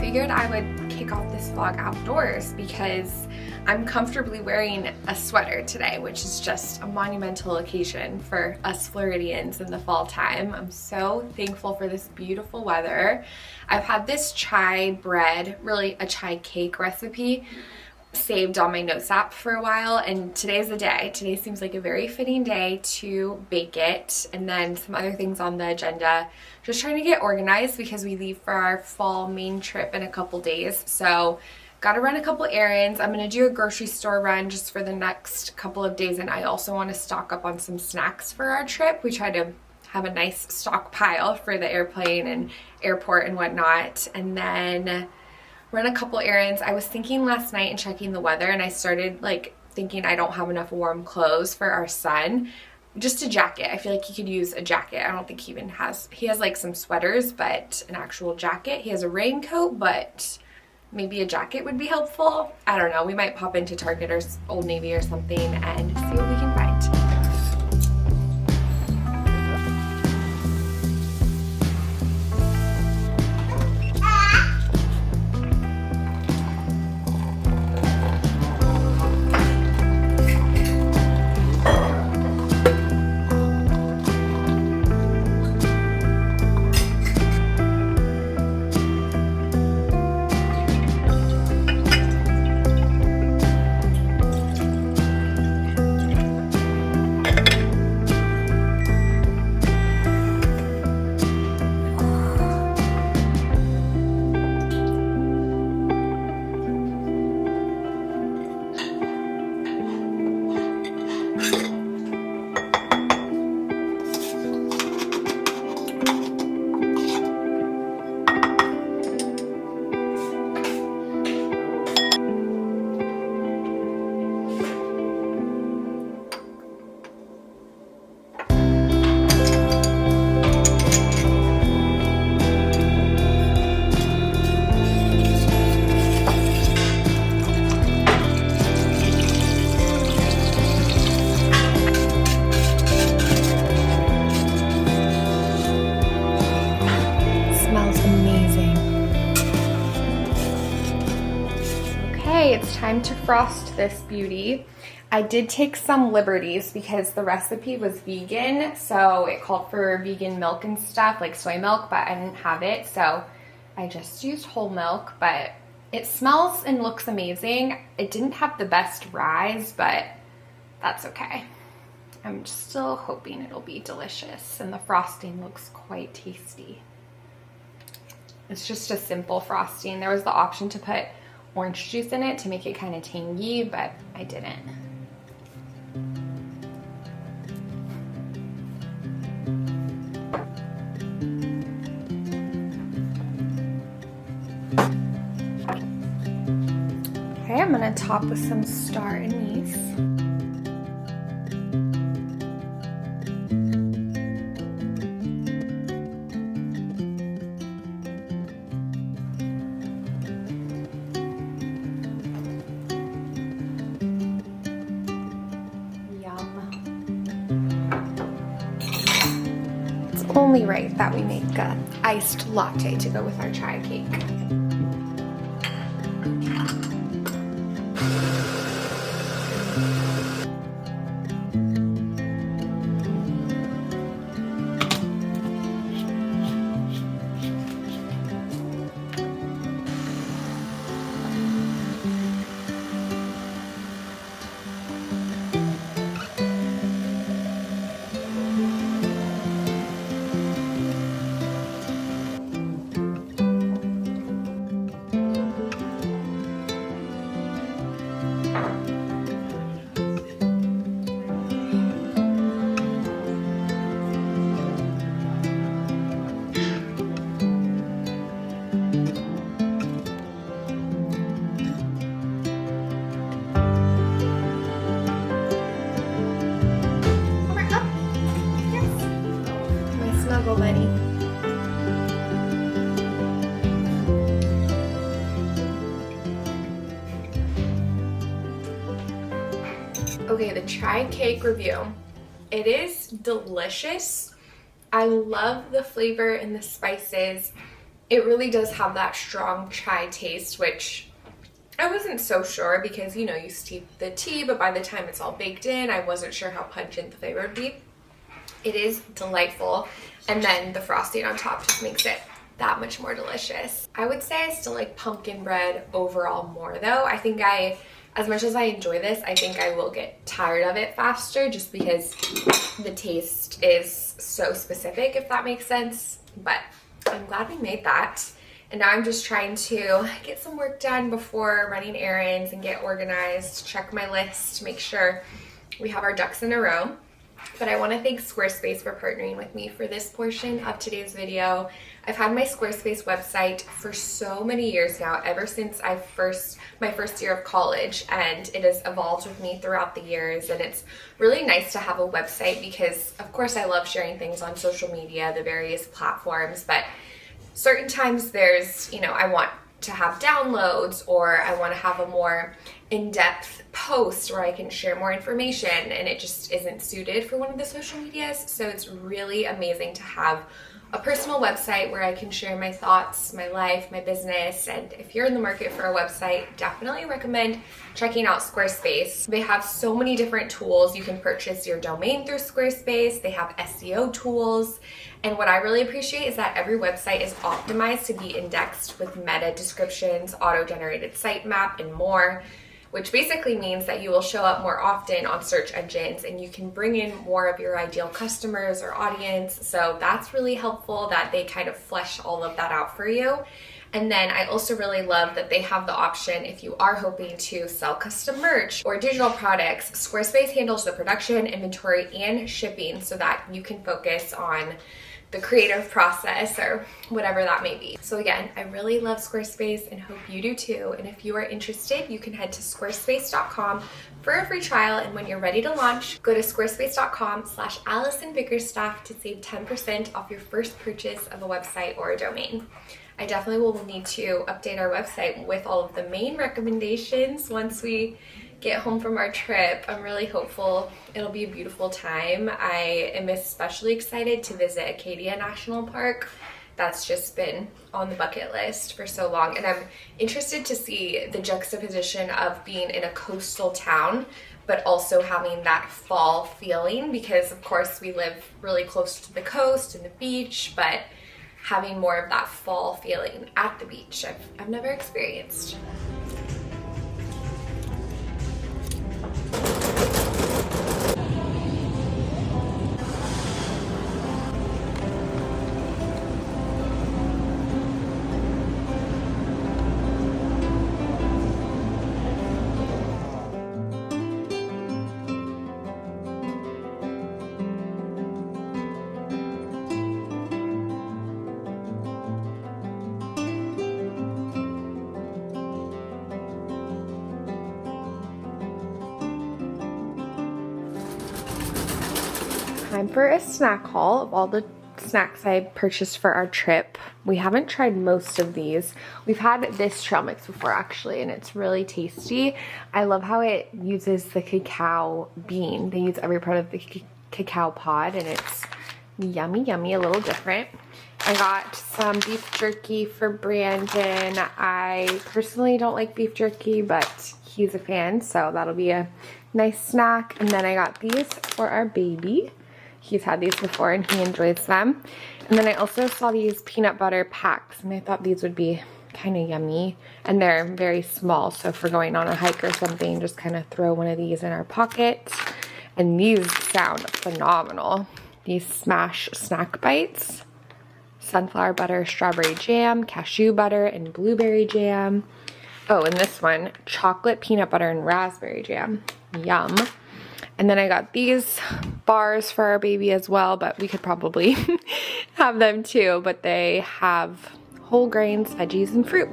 figured I would kick off this vlog outdoors because I'm comfortably wearing a sweater today, which is just a monumental occasion for us Floridians in the fall time. I'm so thankful for this beautiful weather. I've had this chai bread, really a chai cake recipe, saved on my notes app for a while, and today's the day. Today seems like a very fitting day to bake it, and then some other things on the agenda. Just trying to get organized because we leave for our fall Maine trip in a couple days, so gotta run a couple errands. I'm gonna do a grocery store run just for the next couple of days, and I also want to stock up on some snacks for our trip. We try to have a nice stockpile for the airplane and airport and whatnot, and then run a couple errands. I was thinking last night and checking the weather, and I started thinking I don't have enough warm clothes for our son. Just a jacket. I feel like he could use a jacket. I don't think he even has, he has like some sweaters, but an actual jacket. He has a raincoat, but maybe a jacket would be helpful. I don't know. We might pop into Target or Old Navy or something and see what we can find. It's time to frost this beauty. I did take some liberties because the recipe was vegan, so it called for vegan milk and stuff, like soy milk, but I didn't have it, so I just used whole milk. But it smells and looks amazing. It didn't have the best rise, but that's okay. I'm still hoping it'll be delicious, and the frosting looks quite tasty. It's just a simple frosting. There was the option to put orange juice in it to make it kind of tangy, but I didn't. Okay, I'm gonna top with some star anise. Only right that we make a iced latte to go with our chai cake. Snuggle buddy. Okay, the chai cake review. It is delicious. I love the flavor and the spices. It really does have that strong chai taste, which I wasn't so sure because, you know, you steep the tea, but by the time it's all baked in, I wasn't sure how pungent the flavor would be. It is delightful, and then the frosting on top just makes it that much more delicious. I would say I still like pumpkin bread overall more though. I think as much as I enjoy this, I think I will get tired of it faster just because the taste is so specific, if that makes sense. But I'm glad we made that. And now I'm just trying to get some work done before running errands and get organized, check my list, make sure we have our ducks in a row. But I want to thank Squarespace for partnering with me for this portion of today's video. I've had my Squarespace website for so many years now, ever since my first year of college, and it has evolved with me throughout the years. And it's really nice to have a website because, of course, I love sharing things on social media, the various platforms, but certain times there's, you know, I want to have downloads, or I want to have a more in-depth post where I can share more information, and it just isn't suited for one of the social medias. So it's really amazing to have a personal website where I can share my thoughts, my life, my business. And if you're in the market for a website, definitely recommend checking out Squarespace. They have so many different tools. You can purchase your domain through Squarespace. They have SEO tools. And what I really appreciate is that every website is optimized to be indexed with meta descriptions, auto-generated sitemap, and more, which basically means that you will show up more often on search engines and you can bring in more of your ideal customers or audience. So that's really helpful that they kind of flesh all of that out for you. And then I also really love that they have the option, if you are hoping to sell custom merch or digital products, Squarespace handles the production, inventory, and shipping so that you can focus on the creative process or whatever that may be. So again, I really love Squarespace and hope you do too. And if you are interested, you can head to squarespace.com for a free trial. And when you're ready to launch, go to squarespace.com/AllisonBickerstaff to save 10% off your first purchase of a website or a domain. I definitely will need to update our website with all of the Maine recommendations once we get home from our trip. I'm really hopeful it'll be a beautiful time. I am especially excited to visit Acadia National Park. That's just been on the bucket list for so long. And I'm interested to see the juxtaposition of being in a coastal town, but also having that fall feeling because, of course, we live really close to the coast and the beach, but having more of that fall feeling at the beach, I've never experienced. Time for a snack haul of all the snacks I purchased for our trip. We haven't tried most of these. We've had this trail mix before actually, and it's really tasty. I love how it uses the cacao bean. They use every part of the cacao pod, and it's yummy, yummy, a little different. I got some beef jerky for Brandon. I personally don't like beef jerky, but he's a fan, so that'll be a nice snack. And then I got these for our baby. He's had these before and he enjoys them. And then I also saw these peanut butter packs, and I thought these would be kind of yummy. And they're very small, so if we're going on a hike or something, just kind of throw one of these in our pocket. And these sound phenomenal. These Smash Snack Bites. Sunflower butter, strawberry jam, cashew butter, and blueberry jam. Oh, and this one, chocolate peanut butter and raspberry jam. Yum. And then I got these bars for our baby as well, but we could probably have them too. But they have whole grains, veggies, and fruit.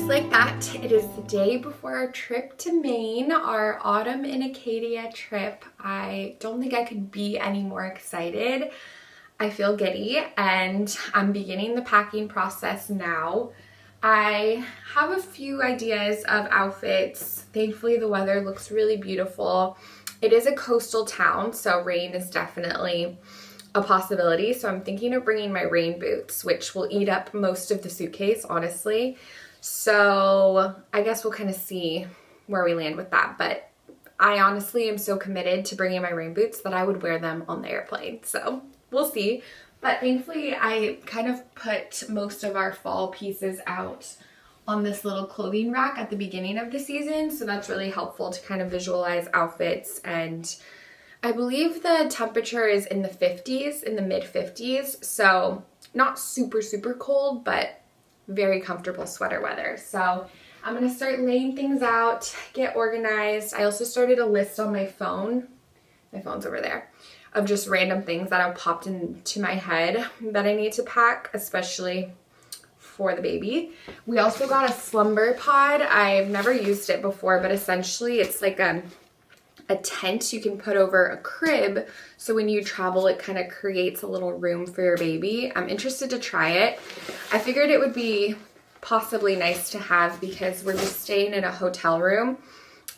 Like that, it is the day before our trip to Maine, our autumn in Acadia trip. I don't think I could be any more excited. I feel giddy and I'm beginning the packing process now. I have a few ideas of outfits. Thankfully, the weather looks really beautiful. It is a coastal town, so rain is definitely a possibility. So I'm thinking of bringing my rain boots, which will eat up most of the suitcase, honestly. So I guess we'll kind of see where we land with that. But I honestly am so committed to bringing my rain boots that I would wear them on the airplane. So we'll see. But thankfully, I kind of put most of our fall pieces out on this little clothing rack at the beginning of the season. So that's really helpful to kind of visualize outfits. And I believe the temperature is in the 50s, in the mid 50s. So not super, super cold, but very comfortable sweater weather. So I'm going to start laying things out, get organized. I also started a list on my phone. My phone's over there. Of just random things that have popped into my head that I need to pack, especially for the baby. We also got a slumber pod. I've never used it before, but essentially it's like a tent you can put over a crib, so when you travel it kind of creates a little room for your baby. I'm interested to try it. I figured it would be possibly nice to have because we're just staying in a hotel room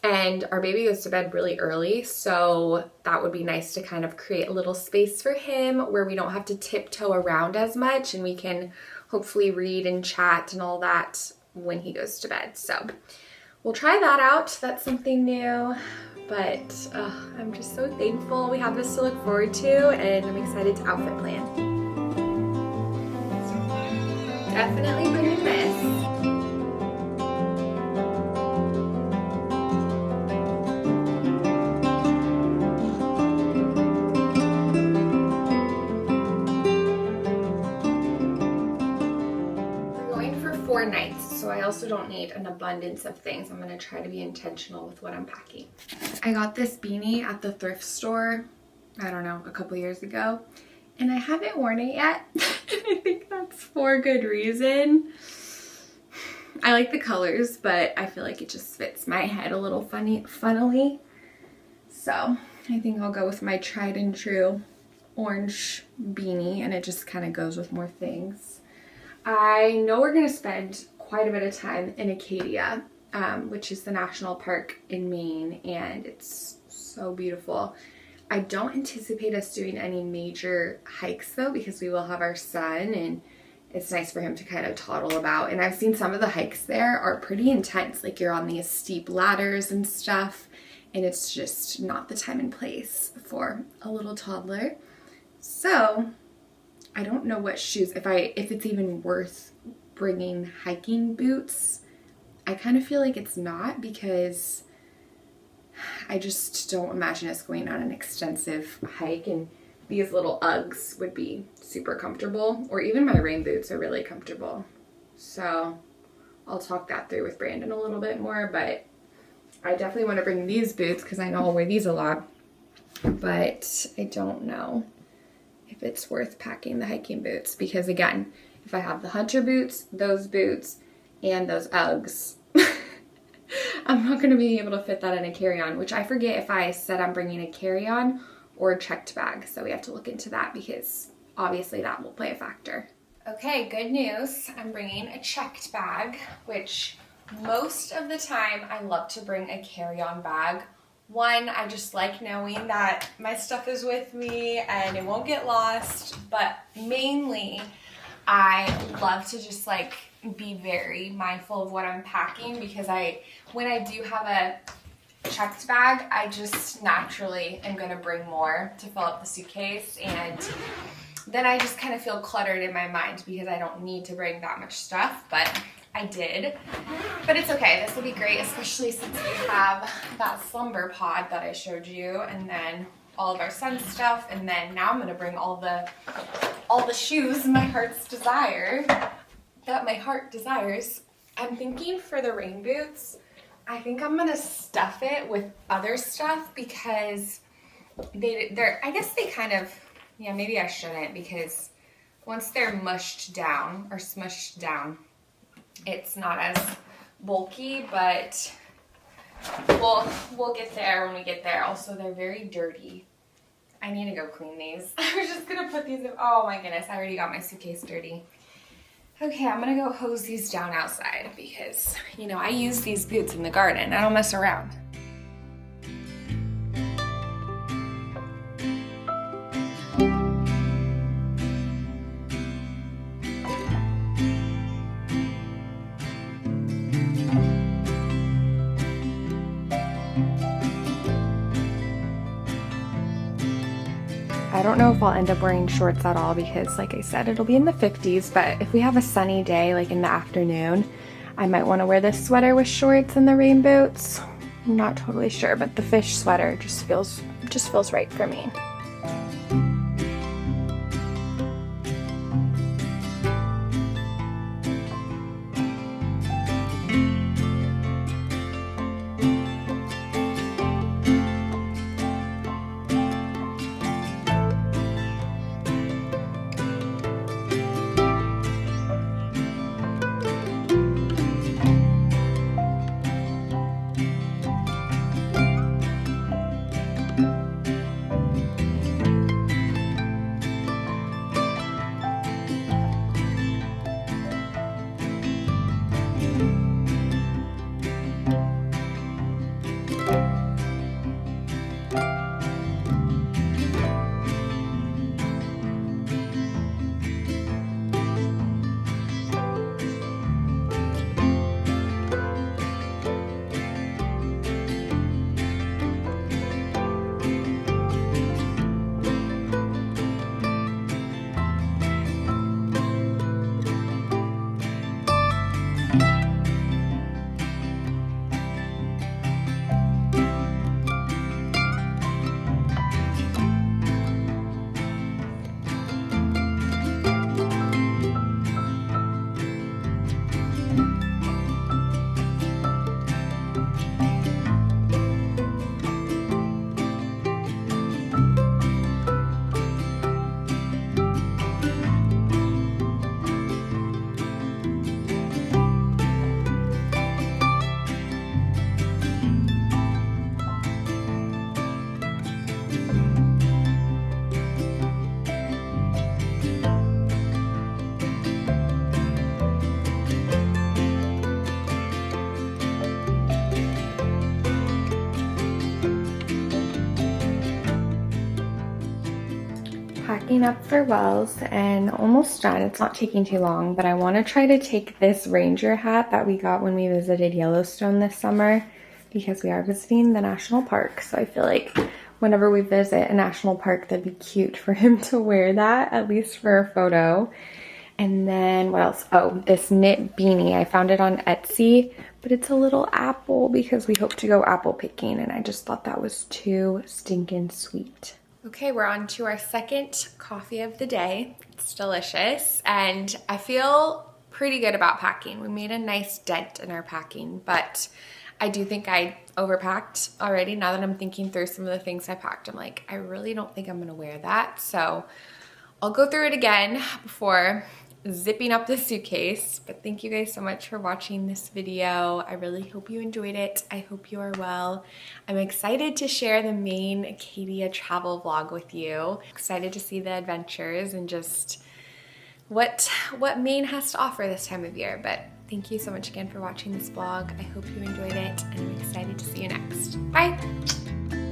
and our baby goes to bed really early, so that would be nice to kind of create a little space for him where we don't have to tiptoe around as much and we can hopefully read and chat and all that when he goes to bed. So we'll try that out. That's something new, but I'm just so thankful we have this to look forward to, and I'm excited to outfit plan. Definitely bringing this. Nights, so I also don't need an abundance of things. I'm going to try to be intentional with what I'm packing. I got this beanie at the thrift store, I don't know, a couple years ago, and I haven't worn it yet. I think that's for good reason. I like the colors, but I feel like it just fits my head a little funnily. So I think I'll go with my tried and true orange beanie, and it just kind of goes with more things. I know we're going to spend quite a bit of time in Acadia, which is the national park in Maine, and it's so beautiful. I don't anticipate us doing any major hikes though, because we will have our son and it's nice for him to kind of toddle about. And I've seen some of the hikes there are pretty intense, like you're on these steep ladders and stuff, and it's just not the time and place for a little toddler. So I don't know what shoes, if it's even worth bringing hiking boots. I kind of feel like it's not, because I just don't imagine us going on an extensive hike, and these little Uggs would be super comfortable, or even my rain boots are really comfortable. So I'll talk that through with Brandon a little bit more, but I definitely want to bring these boots because I know I'll wear these a lot, but I don't know if it's worth packing the hiking boots, because again, if I have the hunter boots, and those Uggs, I'm not going to be able to fit that in a carry-on, which I forget if I said I'm bringing a carry-on or a checked bag, so we have to look into that because obviously that will play a factor. Okay, good news. I'm bringing a checked bag, which most of the time I love to bring a carry-on bag. One, I just like knowing that my stuff is with me and it won't get lost, but mainly I love to just like be very mindful of what I'm packing, because when I do have a checked bag, I just naturally am going to bring more to fill up the suitcase, and then I just kind of feel cluttered in my mind because I don't need to bring that much stuff, but I did. But it's okay, this will be great, especially since we have that slumber pod that I showed you, and then all of our son's stuff, and then now I'm going to bring all the shoes my heart's desire, that my heart desires. I'm thinking for the rain boots, I think I'm going to stuff it with other stuff, because they're I guess they kind of, yeah, maybe I shouldn't, because once they're mushed down or smushed down, it's not as bulky, but we'll get there when we get there. Also, they're very dirty. I need to go clean these. I was just gonna put these in. Oh my goodness, I already got my suitcase dirty. Okay, I'm gonna go hose these down outside because, you know, I use these boots in the garden. I don't mess around. I don't know if I'll end up wearing shorts at all because, like I said, it'll be in the 50s, but if we have a sunny day, like in the afternoon, I might want to wear this sweater with shorts and the rain boots. I'm not totally sure, but the fish sweater just feels right for me. Packing up for Wells and almost done. It's not taking too long, but I want to try to take this ranger hat that we got when we visited Yellowstone this summer because we are visiting the national park. So I feel like whenever we visit a national park, that'd be cute for him to wear that, at least for a photo. And then what else? Oh, this knit beanie. I found it on Etsy, but it's a little apple because we hope to go apple picking, and I just thought that was too stinking sweet. Okay, we're on to our second coffee of the day. It's delicious, and I feel pretty good about packing. We made a nice dent in our packing, but I do think I overpacked already. Now that I'm thinking through some of the things I packed, I'm like, I really don't think I'm gonna wear that. So I'll go through it again before zipping up the suitcase. But thank you guys so much for watching this video. I really hope you enjoyed it. I hope you are well. I'm excited to share the Maine Acadia travel vlog with you. Excited to see the adventures and just what Maine has to offer this time of year. But thank you so much again for watching this vlog. I hope you enjoyed it, and I'm excited to see you next. Bye!